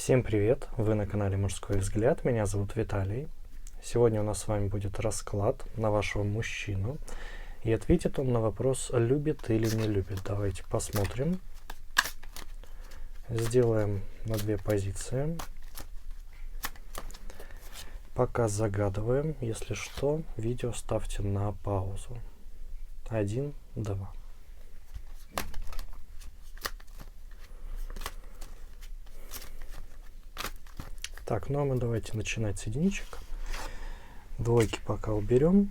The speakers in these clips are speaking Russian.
Всем привет! Вы на канале Мужской взгляд. Меня зовут Виталий. Сегодня у нас с вами будет расклад на вашего мужчину. И ответит он на вопрос, любит или не любит. Давайте посмотрим. Сделаем на две позиции. Пока загадываем. Если что, видео ставьте на паузу. 1, 2. Так, ну а мы давайте начинать с единичек. Двойки пока уберем.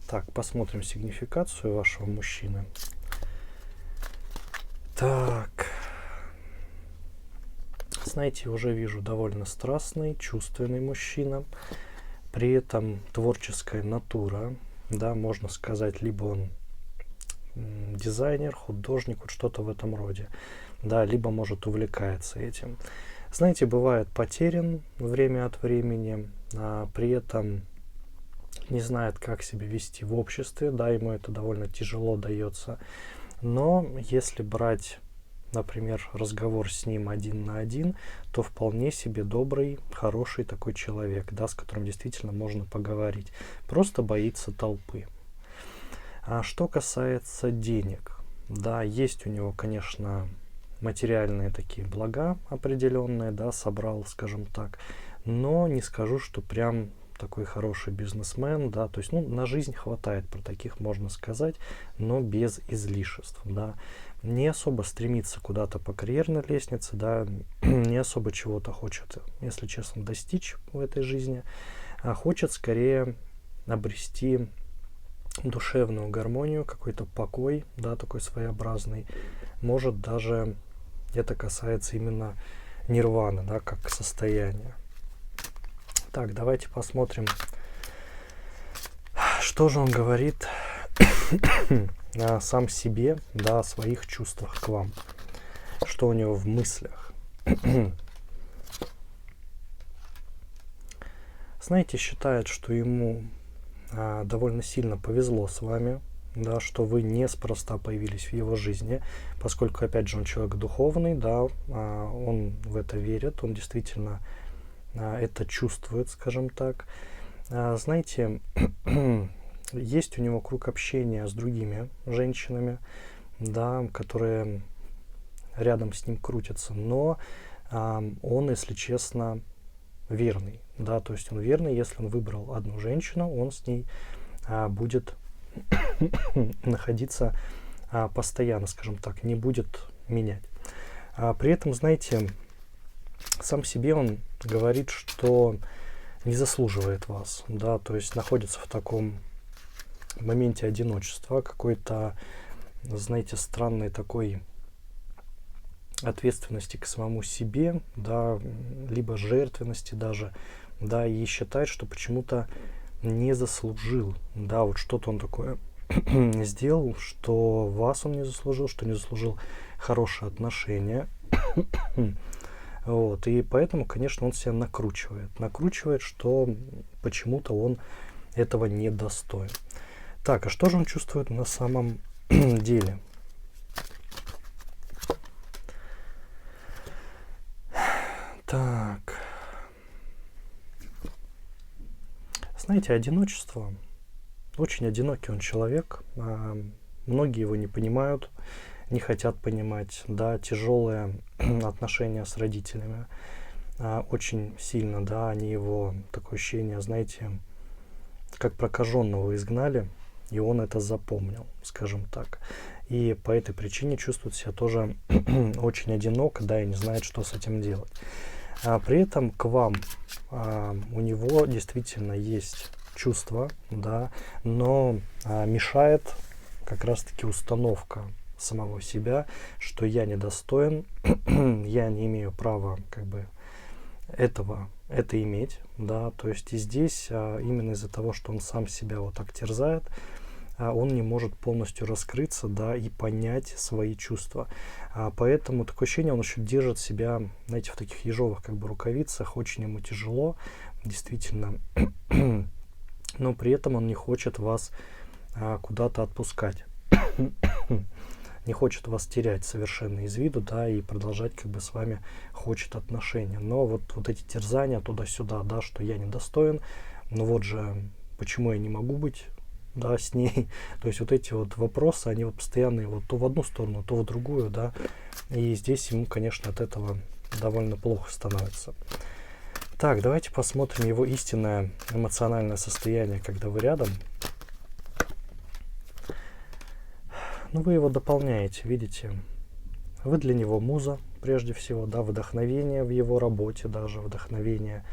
Так, посмотрим сигнификацию вашего мужчины. Так. Знаете, уже вижу довольно страстный, чувственный мужчина. При этом творческая натура. Да, можно сказать, либо он дизайнер, художник, вот что-то в этом роде. Да, либо, может, увлекается этим. Знаете, бывает потерян время от времени, а при этом не знает, как себя вести в обществе, да, ему это довольно тяжело дается. Но если брать, например, разговор с ним один на один, то вполне себе добрый, хороший такой человек, да, с которым действительно можно поговорить. Просто боится толпы. А что касается денег, да, есть у него, конечно, материальные такие блага определенные, да, собрал, скажем так, но не скажу, что прям такой хороший бизнесмен, да, то есть, ну, на жизнь хватает, про таких можно сказать, но без излишеств, да, не особо стремится куда-то по карьерной лестнице, да, не особо чего-то хочет, если честно, достичь в этой жизни, а хочет скорее обрести душевную гармонию, какой-то покой, да, такой своеобразный, может даже это касается именно нирваны, да, как состояния. Так, давайте посмотрим, что же он говорит сам себе, да, о своих чувствах к вам. Что у него в мыслях. Знаете, считает, что ему довольно сильно повезло с вами, да, что вы неспроста появились в его жизни, поскольку, опять же, он человек духовный, да, он в это верит, он действительно это чувствует, скажем так. Знаете, есть у него круг общения с другими женщинами, да, которые рядом с ним крутятся, но он, если честно, верный, да, то есть он верный, если он выбрал одну женщину, он с ней будет находиться постоянно, скажем так, не будет менять. При этом, знаете, сам себе он говорит, что не заслуживает вас, да, то есть находится в таком моменте одиночества, какой-то, знаете, странной такой ответственности к самому себе, да, либо жертвенности даже, да, и считает, что почему-то не заслужил, да, вот что-то он такое сделал, что вас он не заслужил, что не заслужил хорошие отношения. Вот, и поэтому, конечно, он себя накручивает, что почему-то он этого не достоин. Так, а что же он чувствует на самом деле? Так. Знаете, одиночество. Очень одинокий он человек. Многие его не понимают, не хотят понимать. Да, тяжелые отношения с родителями. Очень сильно, да, они его, такое ощущение, знаете, как прокаженного изгнали, и он это запомнил, скажем так. И по этой причине чувствует себя тоже очень одиноко, да, и не знает, что с этим делать. При этом к вам у него действительно есть чувства, да, но мешает как раз-таки установка самого себя, что я недостоин, я не имею права как бы это иметь, да, то есть и здесь именно из-за того, что он сам себя вот так терзает, он не может полностью раскрыться, да, и понять свои чувства. Поэтому такое ощущение, он еще держит себя, знаете, в таких ежовых как бы рукавицах, очень ему тяжело, действительно, но при этом он не хочет вас куда-то отпускать. не хочет вас терять совершенно из виду, да, и продолжать как бы с вами хочет отношения. Но вот эти терзания туда-сюда, да, что я недостоин, ну вот же, почему я не могу быть, да, с ней. То есть вот эти вот вопросы, они вот постоянные вот то в одну сторону, то в другую, да. И здесь ему, конечно, от этого довольно плохо становится. Так, давайте посмотрим его истинное эмоциональное состояние, когда вы рядом. Ну, вы его дополняете, видите. Вы для него муза, прежде всего, да, вдохновение в его работе, даже вдохновение.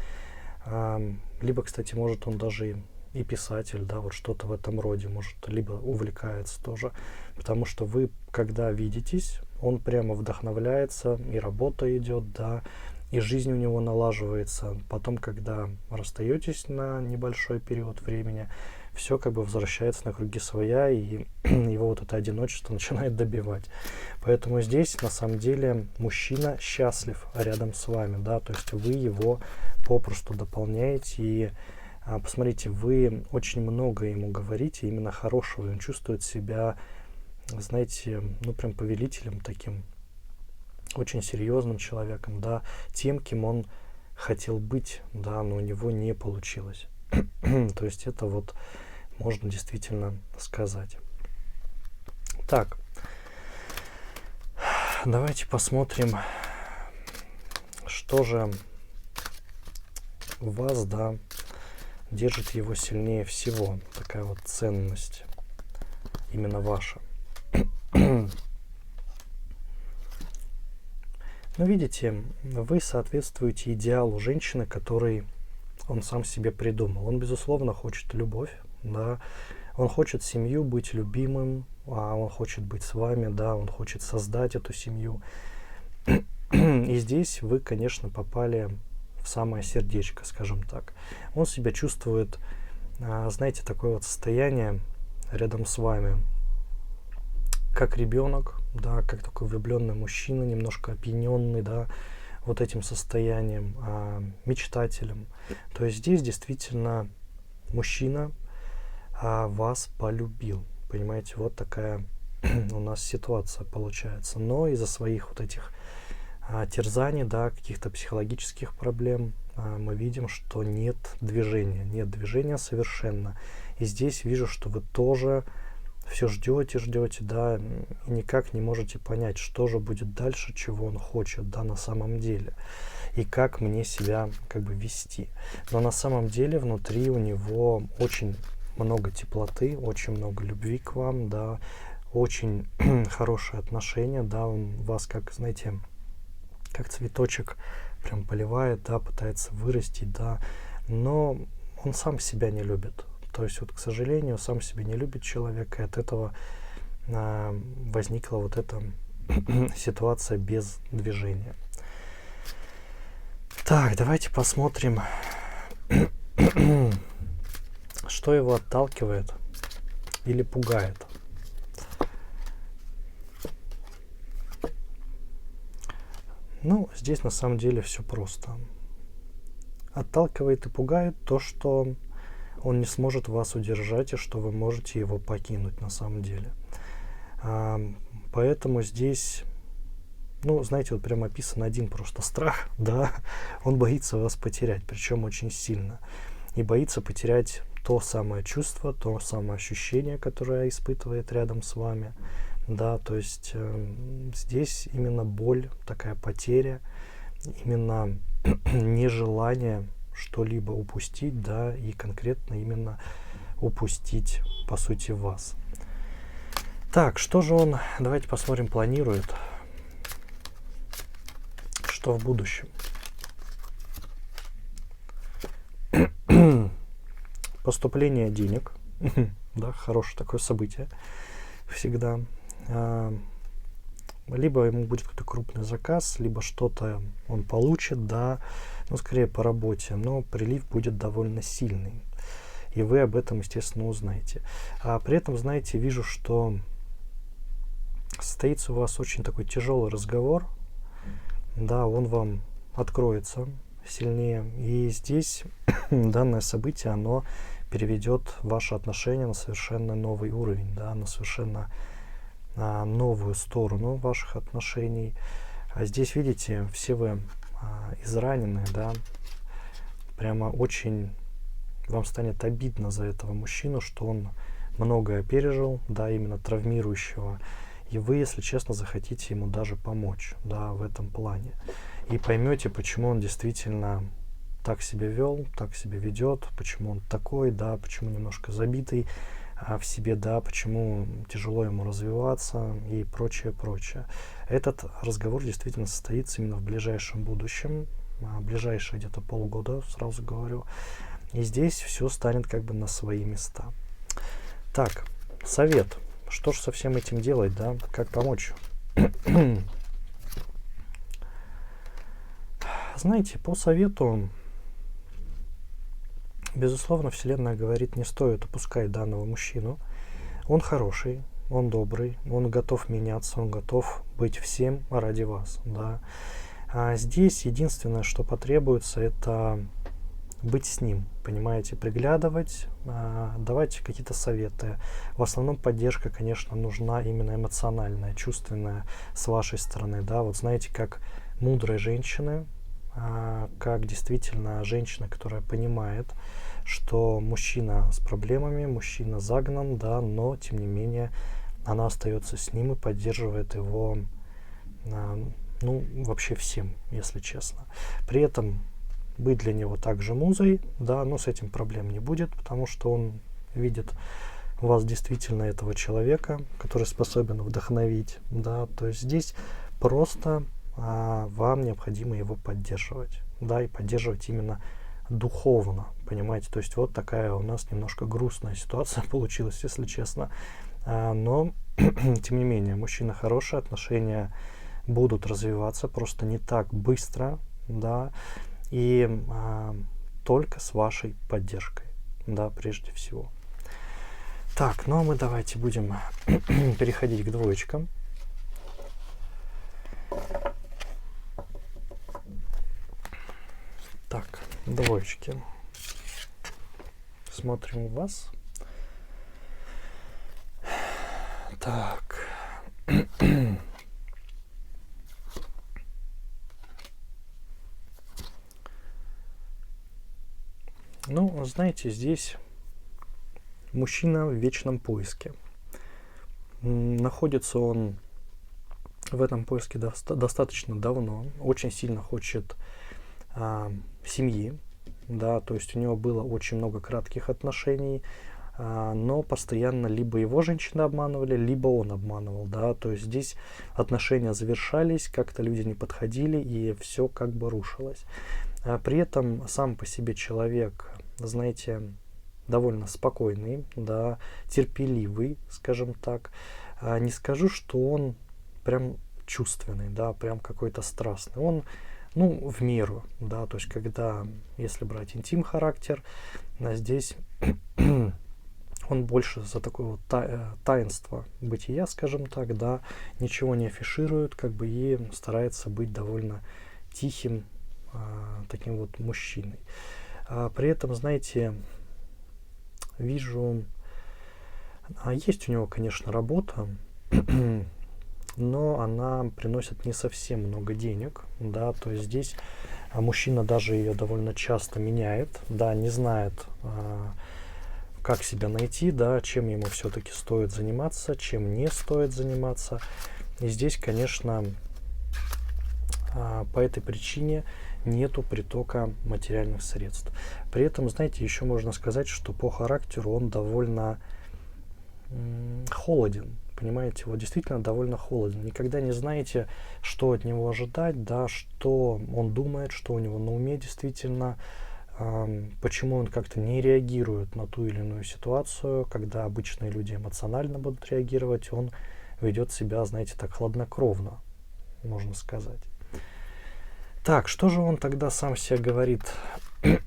Либо, кстати, может он даже и писатель, да, вот что-то в этом роде, может, либо увлекается тоже. Потому что вы, когда видитесь, он прямо вдохновляется, и работа идет, да, и жизнь у него налаживается. Потом, когда расстаетесь на небольшой период времени, все как бы возвращается на круги своя, и его вот это одиночество начинает добивать. Поэтому здесь, на самом деле, мужчина счастлив рядом с вами, да, то есть вы его попросту дополняете, и посмотрите, вы очень много ему говорите, именно хорошего, и он чувствует себя, знаете, ну прям повелителем таким, очень серьезным человеком, да, тем, кем он хотел быть, да, но у него не получилось. То есть это вот можно действительно сказать. Так, давайте посмотрим, что же вас, да, держит его сильнее всего. Такая вот ценность именно ваша. Ну, видите, вы соответствуете идеалу женщины, который он сам себе придумал. Он, безусловно, хочет любовь, да, он хочет семью, быть любимым, он хочет быть с вами, да, он хочет создать эту семью. И здесь вы, конечно, попали в самое сердечко, скажем так. Он себя чувствует, знаете, такое вот состояние рядом с вами, как ребенок, да, как такой влюбленный мужчина, немножко опьяненный, да, вот этим состоянием, мечтателем. То есть здесь действительно мужчина вас полюбил. Понимаете, вот такая у нас ситуация получается. Но из-за своих вот этих терзаний, да, каких-то психологических проблем мы видим, что нет движения совершенно. И здесь вижу, что вы тоже все ждете, да, и никак не можете понять, что же будет дальше, чего он хочет, да, на самом деле, и как мне себя как бы вести. Но на самом деле внутри у него очень много теплоты, очень много любви к вам, да, очень хорошие отношения, да, он вас, как, знаете, как цветочек прям поливает, да, пытается вырастить, да, но он сам себя не любит. То есть, вот, к сожалению, сам себя не любит человек, и от этого возникла вот эта ситуация без движения. Так, давайте посмотрим, что его отталкивает или пугает. Ну, здесь на самом деле все просто. Отталкивает и пугает то, что он не сможет вас удержать, и что вы можете его покинуть на самом деле. Поэтому здесь, ну, знаете, вот прям описан один просто страх, да, он боится вас потерять, причем очень сильно. И боится потерять то самое чувство, то самое ощущение, которое испытывает рядом с вами, да, то есть здесь именно боль, такая потеря, именно нежелание что-либо упустить, да, и конкретно именно упустить, по сути, вас. Так, что же он, давайте посмотрим, планирует, что в будущем. Поступление денег, да, хорошее такое событие всегда. Либо ему будет какой-то крупный заказ, либо что-то он получит, да, ну, скорее по работе, но прилив будет довольно сильный. И вы об этом, естественно, узнаете. А при этом, знаете, вижу, что состоится у вас очень такой тяжелый разговор, да, он вам откроется сильнее. И здесь данное событие, оно переведет ваши отношения на совершенно новый уровень, да, на совершенно новую сторону ваших отношений. А здесь, видите, все вы изранены, да, прямо очень вам станет обидно за этого мужчину, что он многое пережил, да, именно травмирующего. И вы, если честно, захотите ему даже помочь, да, в этом плане. И поймете, почему он действительно так себя вел, так себя ведет, почему он такой, да, почему немножко забитый в себе, да, почему тяжело ему развиваться и прочее, прочее. Этот разговор действительно состоится именно в ближайшем будущем, ближайшие где-то полгода, сразу говорю. И здесь все станет как бы на свои места. Так, совет. Что же со всем этим делать, да? Как помочь? Знаете, по совету, безусловно, Вселенная говорит, не стоит упускать данного мужчину. Он хороший, он добрый, он готов меняться, он готов быть всем ради вас, да. А здесь единственное, что потребуется, это быть с ним, понимаете, приглядывать, давать какие-то советы. В основном поддержка, конечно, нужна именно эмоциональная, чувственная с вашей стороны, да. Вот знаете, как мудрые женщины, как действительно женщина, которая понимает, что мужчина с проблемами, мужчина загнан, да, но тем не менее она остается с ним и поддерживает его, ну, вообще всем, если честно. При этом быть для него также музой, да, но с этим проблем не будет, потому что он видит у вас действительно этого человека, который способен вдохновить, да, то есть здесь просто вам необходимо его поддерживать, да, и поддерживать именно духовно, понимаете, то есть вот такая у нас немножко грустная ситуация получилась, если честно, но тем не менее, мужчина хороший, отношения будут развиваться, просто не так быстро, да, и только с вашей поддержкой, да, прежде всего. Так, ну а мы давайте будем переходить к двоечкам. Так, двоечки. Смотрим вас. Так. Ну, знаете, здесь мужчина в вечном поиске. Находится он в этом поиске достаточно давно, очень сильно хочет семьи, да, то есть у него было очень много кратких отношений, но постоянно либо его женщины обманывали, либо он обманывал, да, то есть здесь отношения завершались, как-то люди не подходили, и все как бы рушилось. При этом сам по себе человек, знаете, довольно спокойный, да, терпеливый, скажем так. Не скажу, что он прям чувственный, да, прям какой-то страстный. Он, ну, в меру, да, то есть когда, если брать интим-характер, здесь он больше за такое вот таинство бытия, скажем так, да, ничего не афиширует, как бы, и старается быть довольно тихим, таким вот мужчиной. При этом, знаете, вижу, есть у него, конечно, работа, но она приносит не совсем много денег, да, то есть здесь мужчина даже ее довольно часто меняет, да, не знает, как себя найти, да, чем ему все-таки стоит заниматься, чем не стоит заниматься. И здесь, конечно, по этой причине нету притока материальных средств. При этом, знаете, еще можно сказать, что по характеру он довольно холоден, понимаете, вот действительно довольно холоден. Никогда не знаете, что от него ожидать, да, что он думает, что у него на уме действительно, почему он как-то не реагирует на ту или иную ситуацию, когда обычные люди эмоционально будут реагировать, он ведет себя, знаете, так хладнокровно, можно сказать. Так, что же он тогда сам себе говорит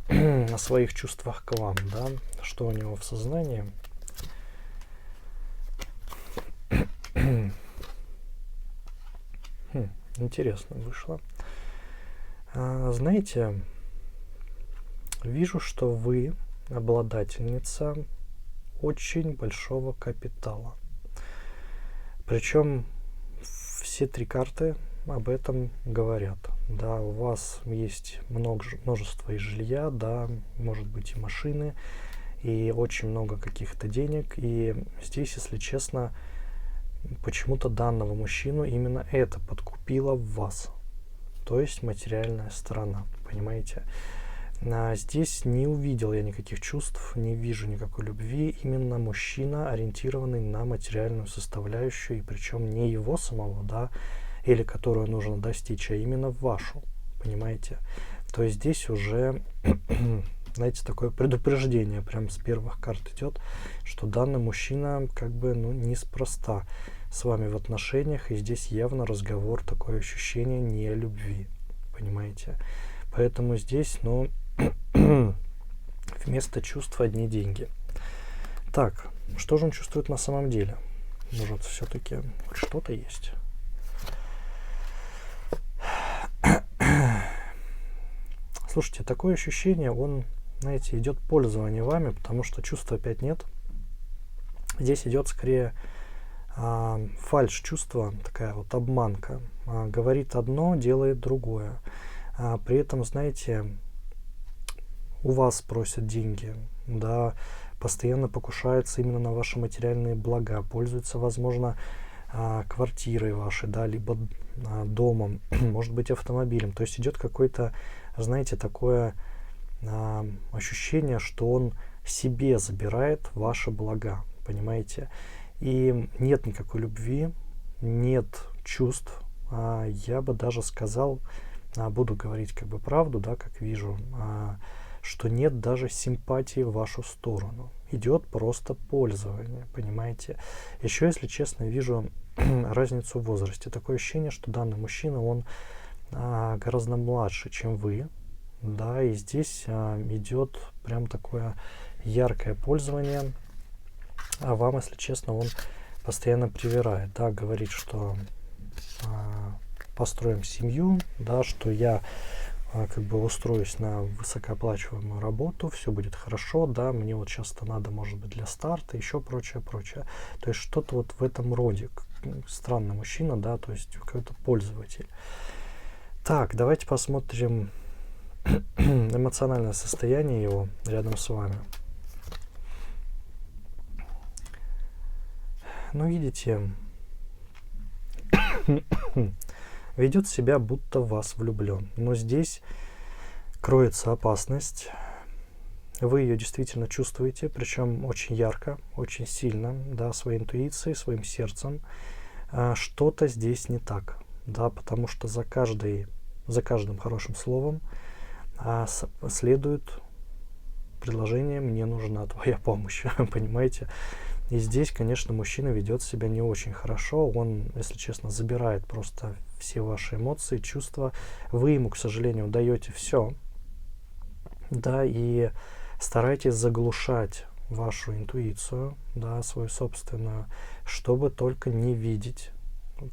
о своих чувствах к вам, да? Что у него в сознании? Интересно вышло. Знаете, вижу, что вы обладательница очень большого капитала. Причем все три карты об этом говорят. Да, у вас есть множество и жилья, да, может быть и машины, и очень много каких-то денег. И здесь, если честно, почему-то данного мужчину именно это подкупило в вас. То есть материальная сторона, понимаете? Здесь не увидел я никаких чувств, не вижу никакой любви. Именно мужчина, ориентированный на материальную составляющую, и причем не его самого, да, или которую нужно достичь, а именно вашу, понимаете? То есть здесь уже, знаете, такое предупреждение прям с первых карт идет, что данный мужчина как бы, ну, неспроста с вами в отношениях, и здесь явно разговор, такое ощущение не о любви, понимаете? Поэтому здесь, ну, вместо чувств одни деньги. Так, что же он чувствует на самом деле? Может, все-таки что-то есть? Слушайте, такое ощущение, он, знаете, идет пользование вами, потому что чувства опять нет. Здесь идет скорее фальшь чувства, такая вот обманка. Говорит одно, делает другое. При этом, знаете, у вас просят деньги, да, постоянно покушаются именно на ваши материальные блага, пользуются, возможно, квартирой вашей, да, либо домом, может быть, автомобилем. То есть идет какое-то, знаете, такое ощущение, что он себе забирает ваши блага, понимаете? И нет никакой любви, нет чувств. Я бы даже сказал, буду говорить как бы правду, да, как вижу, что нет даже симпатии в вашу сторону. Идет просто пользование, понимаете? Еще, если честно, вижу разницу в возрасте. Такое ощущение, что данный мужчина, он гораздо младше, чем вы. Да, и здесь идет прям такое яркое пользование. А вам, если честно, он постоянно привирает, да, говорит, что построим семью, да, что я как бы устроюсь на высокооплачиваемую работу, все будет хорошо, да, мне вот сейчас-то надо, может быть, для старта, еще прочее, прочее. То есть что-то вот в этом роде. Странный мужчина, да, то есть какой-то пользователь. Так, давайте посмотрим эмоциональное состояние его рядом с вами. Ну, видите, ведет себя, будто в вас влюблен. Но здесь кроется опасность. Вы ее действительно чувствуете, причем очень ярко, очень сильно, да, своей интуицией, своим сердцем. Что-то здесь не так, да, потому что за каждым хорошим словом следует предложение «мне нужна твоя помощь», понимаете? И здесь, конечно, мужчина ведет себя не очень хорошо. Он, если честно, забирает просто все ваши эмоции, чувства. Вы ему, к сожалению, даете все. Да, и старайтесь заглушать вашу интуицию, да, свою собственную, чтобы только не видеть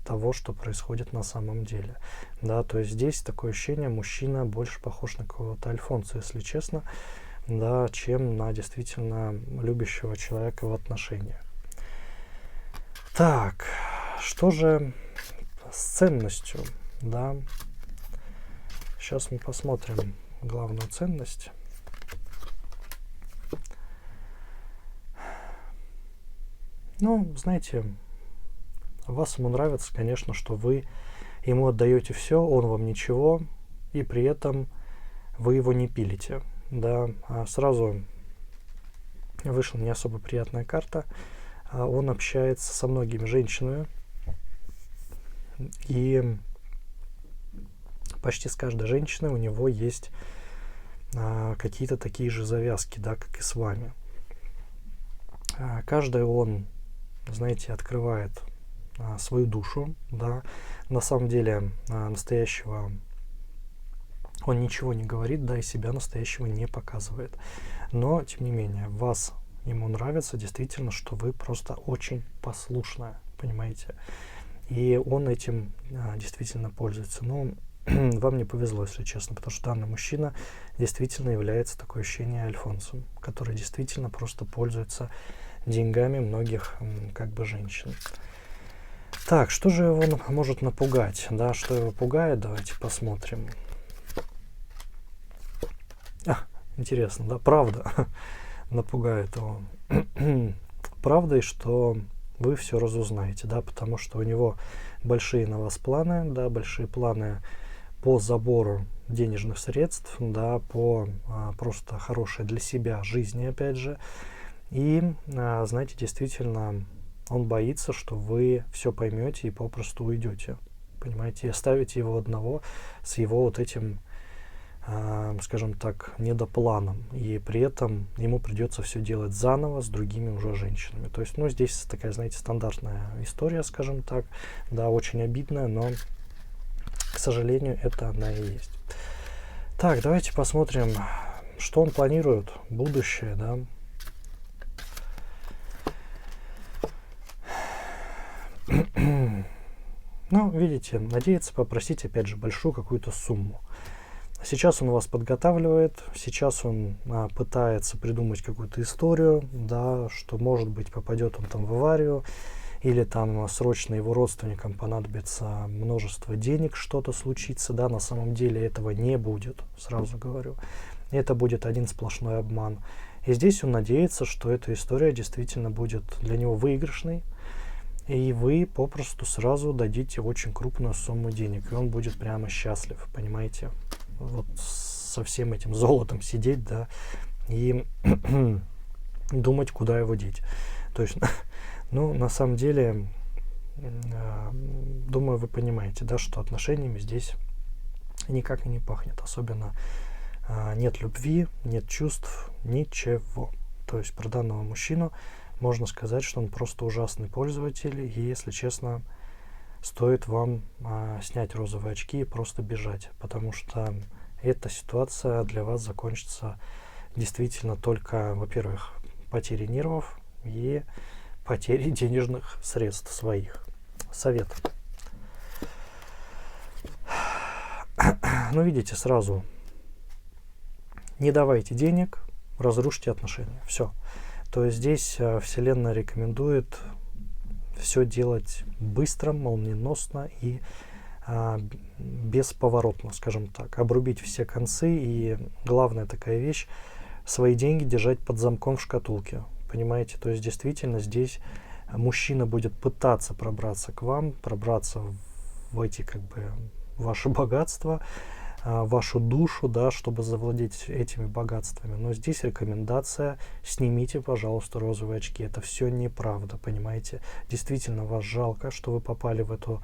того, что происходит на самом деле. Да, то есть здесь такое ощущение, мужчина больше похож на какого-то альфонса, если честно, да, чем на действительно любящего человека в отношениях. Так, что же с ценностью, да? Сейчас мы посмотрим главную ценность. Ну, знаете, вас ему нравится, конечно, что вы ему отдаете все, он вам ничего, и при этом вы его не пилите. Да, сразу вышла не особо приятная карта. Он общается со многими женщинами, и почти с каждой женщиной у него есть какие-то такие же завязки, да, как и с вами. Каждый он, знаете, открывает свою душу, да. На самом деле настоящего он ничего не говорит, да, и себя настоящего не показывает. Но, тем не менее, вас ему нравится действительно, что вы просто очень послушная, понимаете? И он этим действительно пользуется. Но вам не повезло, если честно, потому что данный мужчина действительно является, такое ощущение, альфонсом, который действительно просто пользуется деньгами многих как бы женщин. Так, что же его может напугать? Да, что его пугает? Давайте посмотрим. Интересно, да, правда напугает его. Правдой, что вы все разузнаете, да, потому что у него большие на вас планы, да, большие планы по забору денежных средств, да, по просто хорошей для себя жизни, опять же. И, знаете, действительно, он боится, что вы все поймете и попросту уйдете. Понимаете, и оставите его одного с его вот этим, скажем так, недопланом. И при этом ему придется все делать заново с другими уже женщинами. То есть, ну, здесь такая, знаете, стандартная история, скажем так. Да, очень обидная, но, к сожалению, это она и есть. Так, давайте посмотрим, что он планирует, будущее, да. Ну, видите, надеется попросить, опять же, большую какую-то сумму. Сейчас он вас подготавливает, сейчас он пытается придумать какую-то историю, да, что, может быть, попадет он там в аварию, или там срочно его родственникам понадобится множество денег, что-то случится, да, на самом деле этого не будет, сразу говорю. Это будет один сплошной обман. И здесь он надеется, что эта история действительно будет для него выигрышной, и вы попросту сразу дадите очень крупную сумму денег, и он будет прямо счастлив, понимаете? Вот со всем этим золотом сидеть, да, и думать, куда его деть. То есть, ну, на самом деле, думаю, вы понимаете, да, что отношениями здесь никак и не пахнет. Особенно нет любви, нет чувств, ничего. То есть про данного мужчину можно сказать, что он просто ужасный пользователь, и, если честно, стоит вам снять розовые очки и просто бежать, потому что эта ситуация для вас закончится действительно только, во-первых, потерей нервов и потерей денежных средств своих. Совет. Ну, видите, сразу не давайте денег, разрушьте отношения. Все. То есть здесь Вселенная рекомендует все делать быстро, молниеносно и бесповоротно, скажем так. Обрубить все концы, и главная такая вещь — свои деньги держать под замком в шкатулке. Понимаете? То есть действительно здесь мужчина будет пытаться пробраться к вам, пробраться в эти, как бы, ваши богатства, вашу душу, да, чтобы завладеть этими богатствами. Но здесь рекомендация: снимите, пожалуйста, розовые очки. Это все неправда, понимаете? Действительно, вас жалко, что вы попали в эту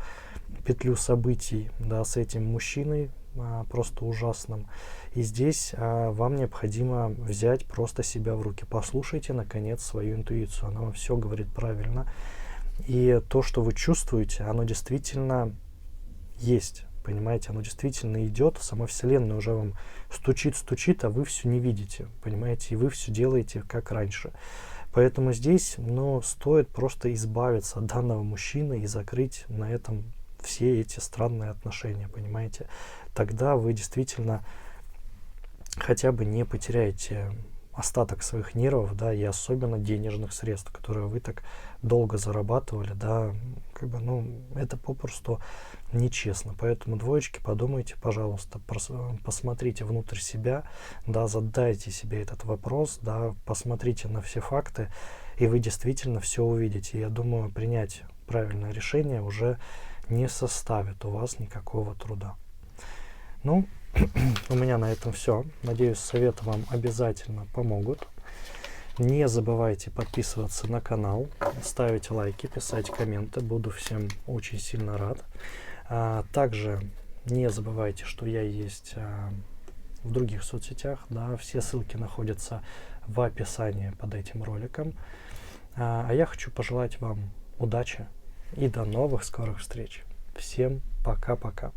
петлю событий, да, с этим мужчиной, просто ужасным. И здесь вам необходимо взять просто себя в руки. Послушайте, наконец, свою интуицию. Она вам все говорит правильно. И то, что вы чувствуете, оно действительно есть. Понимаете, оно действительно идет, сама Вселенная уже вам стучит, а вы все не видите, понимаете, и вы все делаете как раньше. Поэтому здесь, ну, стоит просто избавиться от данного мужчины и закрыть на этом все эти странные отношения, понимаете. Тогда вы действительно хотя бы не потеряете остаток своих нервов, да, и особенно денежных средств, которые вы так долго зарабатывали, да, как бы, ну, это попросту нечестно. Поэтому, двоечки, подумайте, пожалуйста, посмотрите внутрь себя, да, задайте себе этот вопрос, да, посмотрите на все факты, и вы действительно все увидите. Я думаю, принять правильное решение уже не составит у вас никакого труда. Ну, у меня на этом все. Надеюсь, советы вам обязательно помогут. Не забывайте подписываться на канал, ставить лайки, писать комменты. Буду всем очень сильно рад. Также не забывайте, что я есть в других соцсетях. Да, все ссылки находятся в описании под этим роликом. А я хочу пожелать вам удачи и до новых скорых встреч. Всем пока-пока.